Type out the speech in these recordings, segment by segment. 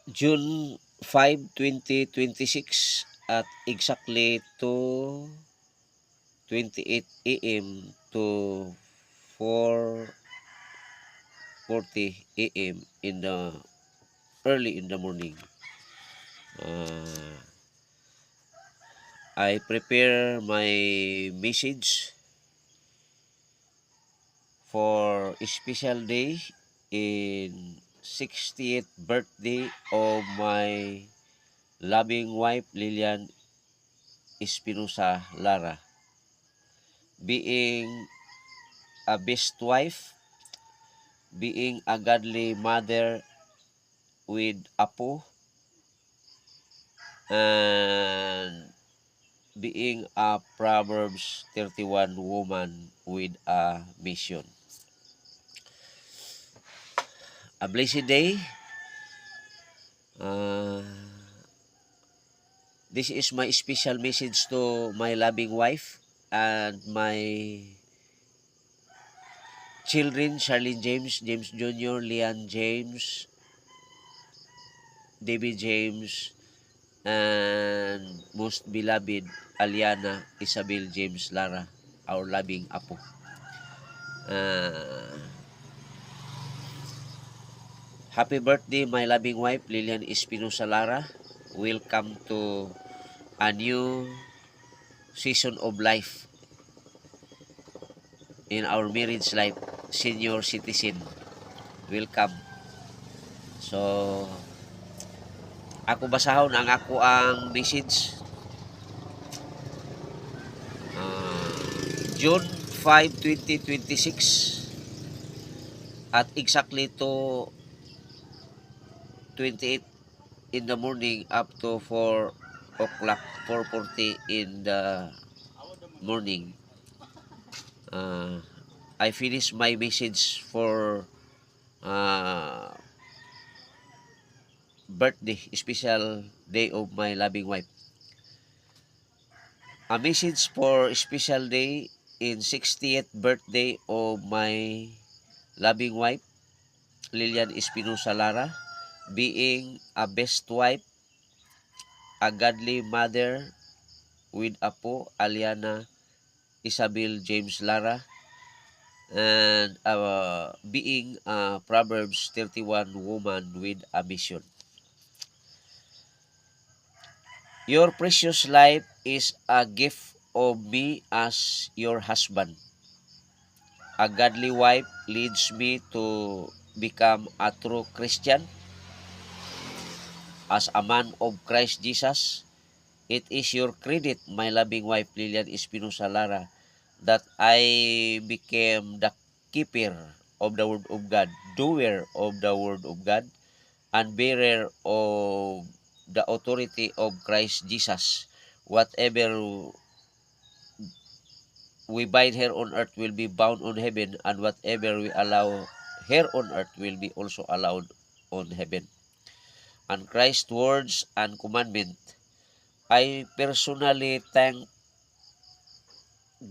June 5, 2026 at exactly 2:28 a.m. to 4:40 a.m. in the early in the morning. Uh, I prepare my message for a special day in 60th birthday of my loving wife Lilian Espinosa Lara. Being a best wife, being a godly mother with apo, and being a Proverbs 31 woman with a mission. A blessed day. Uh, this is my special message to my loving wife and my children, Charlene James, James Jr., Leon James, David James, and most beloved Aliana Isabel James Lara, our loving apo. Uh, Happy birthday, my loving wife, Lilian Espinosa Lara. Welcome to a new season of life in our marriage life, senior citizen. Welcome. So, ako basahon ang ako ang message. Uh, June 5, 2026 at exactly to 28 in the morning up to 4 o'clock, 4:40 in the morning. Uh, I finished my message for uh, birthday, special day of my loving wife. A message for special day in 60th birthday of my loving wife, Lilian Espinosa Lara, being a best wife, a godly mother with apo, Aliana Isabel James Lara, and being a Proverbs 31 woman with a mission. Your precious life is a gift of me as your husband. A godly wife leads me to become a true Christian. As a man of Christ Jesus, it is your credit, my loving wife Lilian Espinosa Lara, that I became the keeper of the Word of God, doer of the Word of God, and bearer of the authority of Christ Jesus. Whatever we bind here on earth will be bound on heaven, and whatever we allow here on earth will be also allowed on heaven. And Christ's words and commandment, I personally thank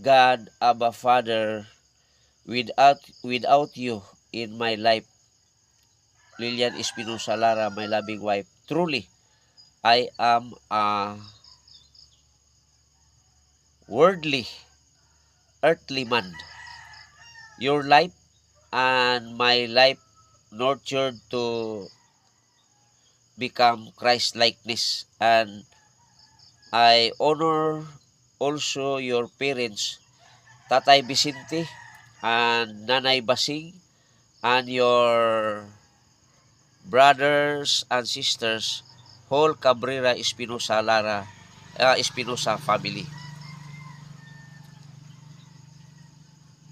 God, Abba Father, without you in my life, Lilian Espinosa Lara, my loving wife. Truly, I am a worldly, earthly man. Your life and my life nurtured to become Christ-likeness, and I honor also your parents, Tatay Vicente and Nanay Basing, and your brothers and sisters, whole Cabrera Espinosa Lara, Espinosa family.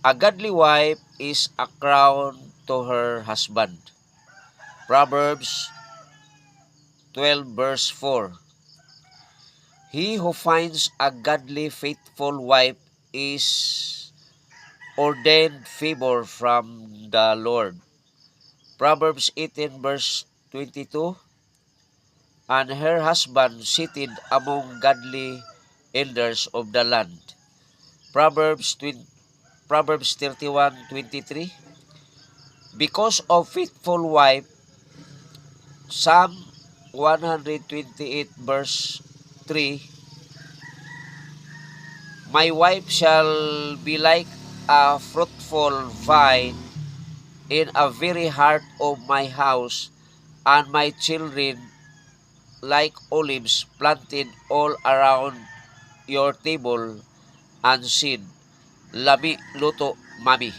A godly wife is a crown to her husband. Proverbs 12 verse 4. He who finds a godly, faithful wife is ordained favor from the Lord. Proverbs 18 verse 22. And her husband seated among godly elders of the land. Proverbs 31:23. Because of faithful wife, some 128 verse 3, my wife shall be like a fruitful vine in a very heart of my house, and my children like olives planted all around your table and seed. Lami luto mami.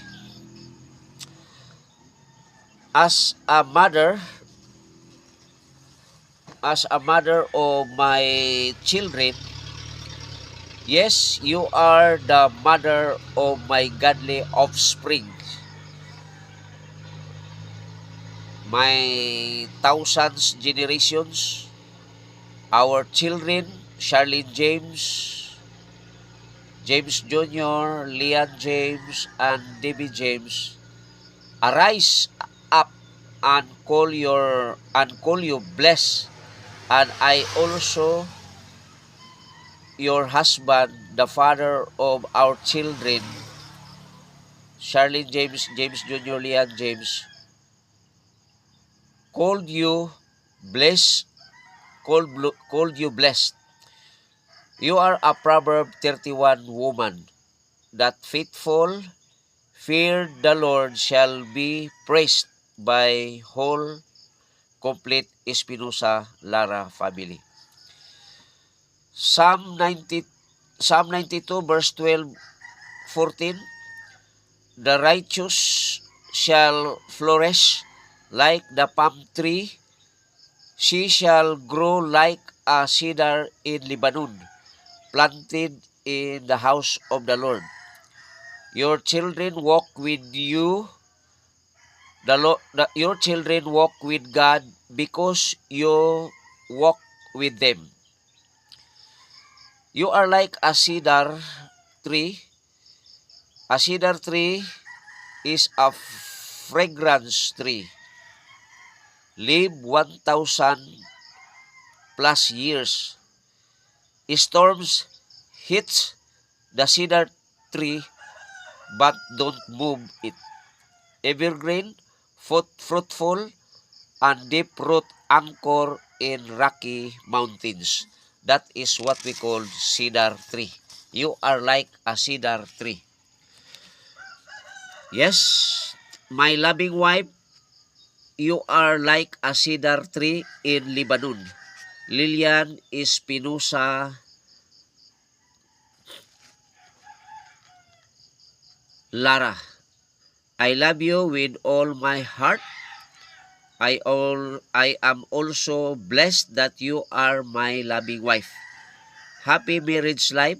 As a mother, of my children, yes, you are the mother of my godly offspring. My thousands generations, our children, Charlene James, James Jr., Leon James, and Debbie James, arise up and call you blessed, and I also your husband, the father of our children, Charlene James, James Jr., Leon James, called you blessed, called you blessed. You are a Proverb 31 woman, that faithful, fear the Lord shall be praised by whole complete Espinosa Lara family. Psalm 92 verse 12, 14, the righteous shall flourish like the palm tree. She shall grow like a cedar in Lebanon, planted in the house of the Lord. Your children walk with you. Your children walk with God because you walk with them. You are like a cedar tree. A cedar tree is a fragrance tree. Live 1,000 plus years. Storms hit the cedar tree but don't move it. Evergreen, fruitful, and deep root anchor in rocky mountains. That is what we call cedar tree. You are like a cedar tree. Yes, my loving wife, you are like a cedar tree in Lebanon. Lilian Espinosa Lara. I love you with all my heart. I am also blessed that you are my loving wife. Happy marriage life,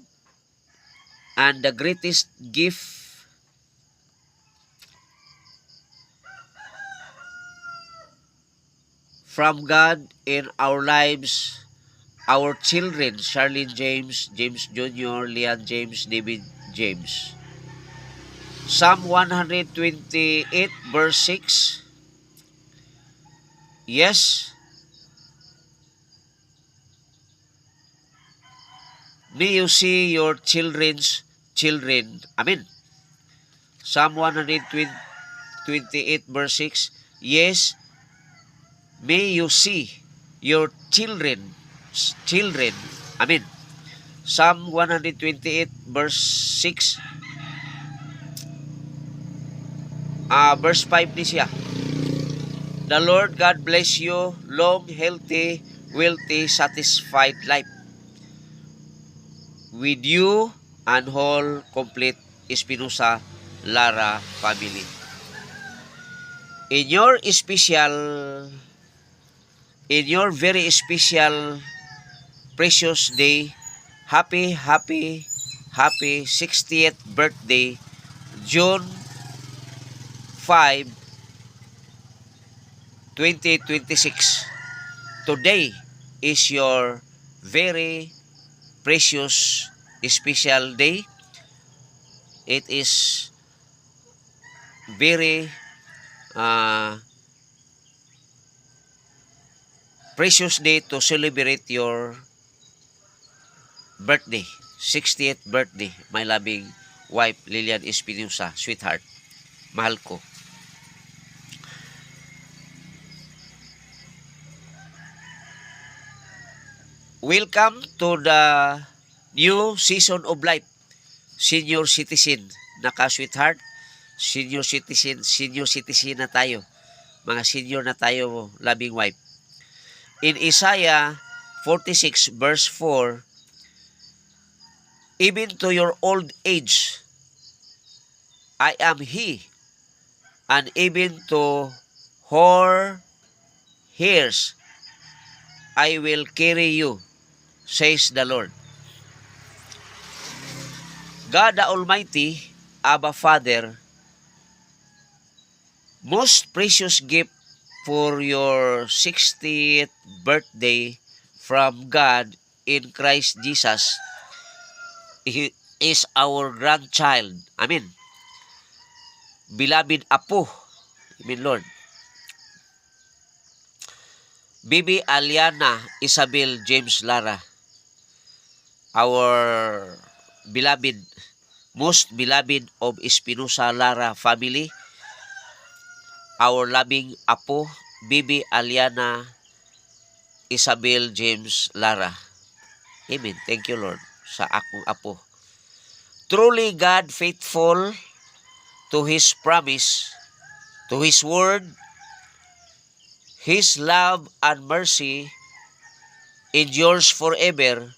and the greatest gift from God in our lives, our children, Charlene James, James Jr., Leon James, David James. Psalm 128 verse 6. Yes, may you see your children's children. Amen. Psalm 128 verse 6. Yes, may you see your children. Amen. Psalm 128 verse 6. Verse 5 ni siya. The Lord God bless you, long, healthy, wealthy, satisfied life with you and whole complete Espinosa Lara family. In your very special, precious day, happy 60th birthday, June 5, 2026. Today is your very precious, special day. It is very precious day to celebrate your birthday, 60th birthday, my loving wife, Lilian Espinosa, sweetheart, mahal ko. welcome to the new season of life. Senior citizen, naka-sweetheart, senior citizen na tayo. Mga senior na tayo, loving wife. In Isaiah 46 verse 4, even to your old age, I am He, and even to her hairs, I will carry you, says the Lord. God the Almighty, Abba Father, most precious gift for your 60th birthday from God in Christ Jesus, He is our grandchild. Amen. Beloved Apo. Amen, Lord. Bibi Aliana Isabel James Lara, our beloved, most beloved of Espinosa Lara family, our loving Apo, Bibi Aliana Isabel James Lara. Amen. Thank you, Lord, sa akong Apo. Truly God faithful to His promise, to His word, His love and mercy endures forever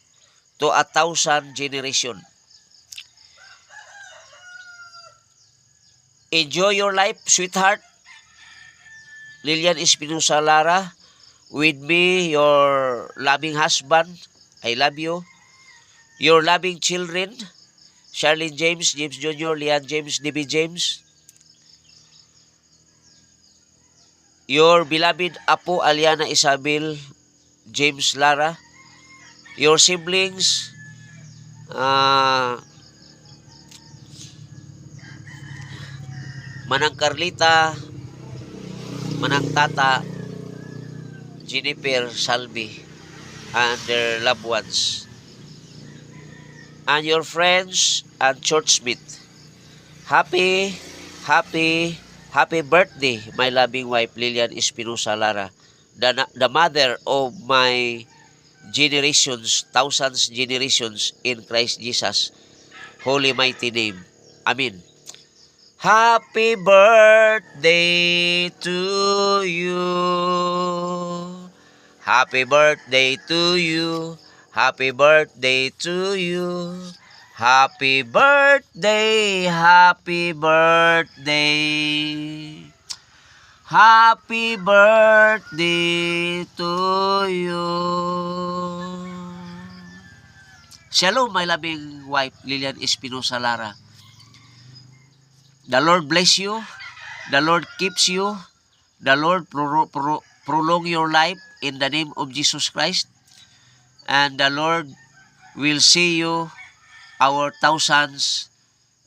to 1,000 generations. Enjoy your life, sweetheart, Lilian Espinosa Lara, with me, your loving husband, I love you, your loving children, Charlene James, James Jr., Lian James, DB James, your beloved Apo Aliana Isabel James Lara, your siblings, Manang Carlita, Manang Tata, Jennifer Salvi, and their loved ones, and your friends and churchmates. Happy, happy birthday, my loving wife, Lilian Espinosa Lara, the mother of my generations, thousands generations in Christ Jesus, holy mighty name. Amen. Happy birthday to you. Happy birthday to you. Happy birthday to you. Happy birthday, happy birthday. Happy birthday to you. Shalom, my loving wife, Lilian Espinosa Lara. The Lord bless you. The Lord keeps you. The Lord prolong your life in the name of Jesus Christ. And the Lord will see you, our thousands,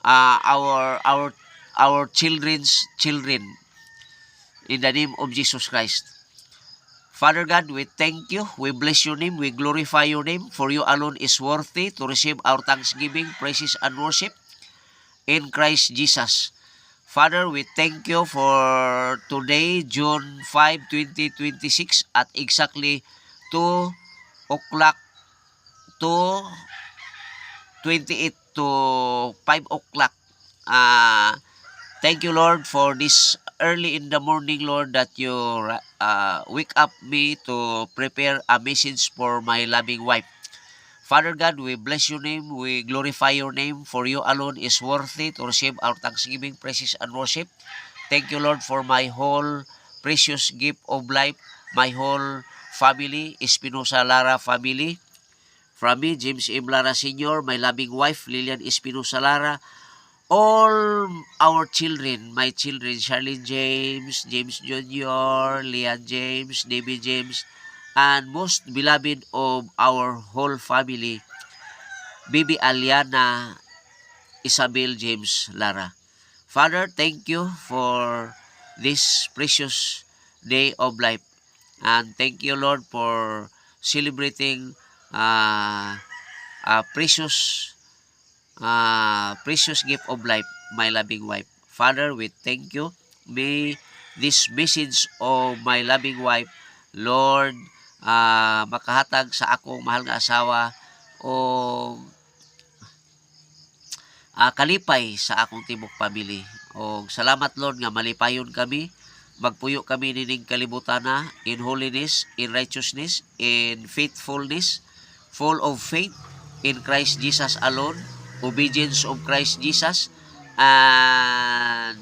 our children's children, in the name of Jesus Christ. Father God, we thank you, we bless your name, we glorify your name, for you alone is worthy to receive our thanksgiving, praises, and worship in Christ Jesus. Father, we thank you for today, June 5, 2026, at exactly 2 o'clock to 28 to 5 o'clock. Thank you, Lord, for this early in the morning, Lord, that you wake up me to prepare a message for my loving wife. Father God, we bless your name, we glorify your name, for you alone is worthy to receive our thanksgiving, praises, and worship. Thank you, Lord, for my whole precious gift of life, my whole family, Espinosa Lara family. From me, James M. Lara Sr., my loving wife, Lilian Espinosa Lara, all our children, my children, Charlene James, James Jr., Lian James, David James, and most beloved of our whole family, Bibi Aliana Isabel James Lara. Father, thank you for this precious day of life. And thank you, Lord, for celebrating a precious gift of life, my loving wife. Father, we thank you. May this message of my loving wife, Lord, makahatag sa akong mahal nga asawa o kalipay sa akong tibok pamilya. O salamat Lord nga malipayon kami, magpuyo kami nining kalibutan na in holiness, in righteousness, in faithfulness, full of faith in Christ Jesus alone, obedience of Christ Jesus, and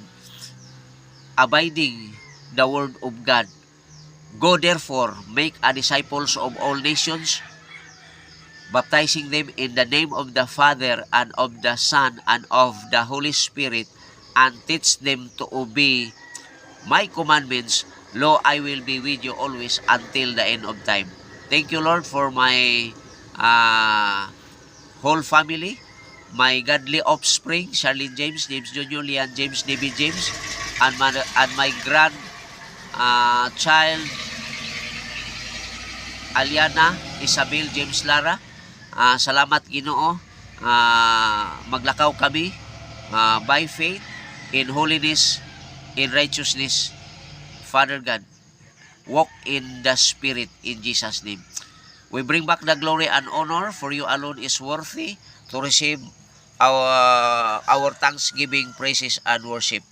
abiding the word of God. Go therefore, make a disciples of all nations, baptizing them in the name of the Father and of the Son and of the Holy Spirit, and teach them to obey my commandments. Lo, I will be with you always until the end of time. Thank you, Lord, for my whole family, my godly offspring, Charlene James, James Jr., Lian James, David James, and my grand child, Aliana Isabel James Lara. Salamat Ginoo. Maglakaw kami by faith, in holiness, in righteousness. Father God, walk in the Spirit in Jesus' name. We bring back the glory and honor, for you alone is worthy to receive our thanksgiving, praises, and worship.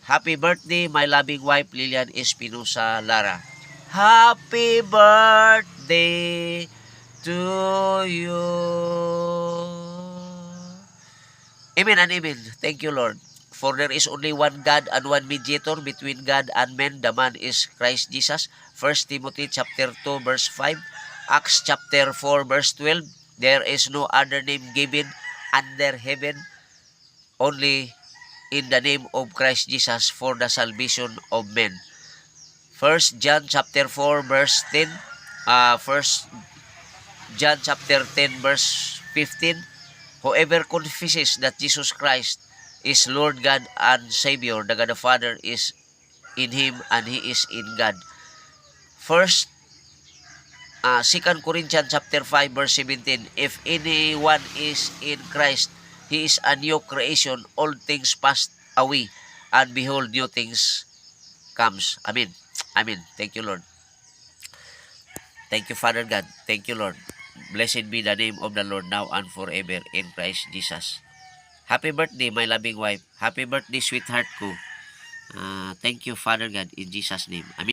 Happy birthday, my loving wife, Lilian Espinosa Lara. Happy birthday to you. Amen and amen. Thank you, Lord. For there is only one God and one mediator between God and men. The man is Christ Jesus. 1 Timothy chapter 2 verse 5. Acts chapter 4 verse 12. There is no other name given under heaven, only in the name of Christ Jesus, for the salvation of men. 1 John chapter 4 verse 10. 1 John chapter 10 verse 15. Whoever confesses that Jesus Christ is Lord God and Savior, the God the Father is in Him and He is in God. 2 Corinthians chapter 5 verse 17. If anyone is in Christ, he is a new creation. All things passed away, and behold, new things comes. Amen. Amen. Thank you, Lord. Thank you, Father God. Thank you, Lord. Blessed be the name of the Lord now and forever in Christ Jesus. Happy birthday, my loving wife. Happy birthday, sweetheart ko. Thank you, Father God, in Jesus' name. Amen.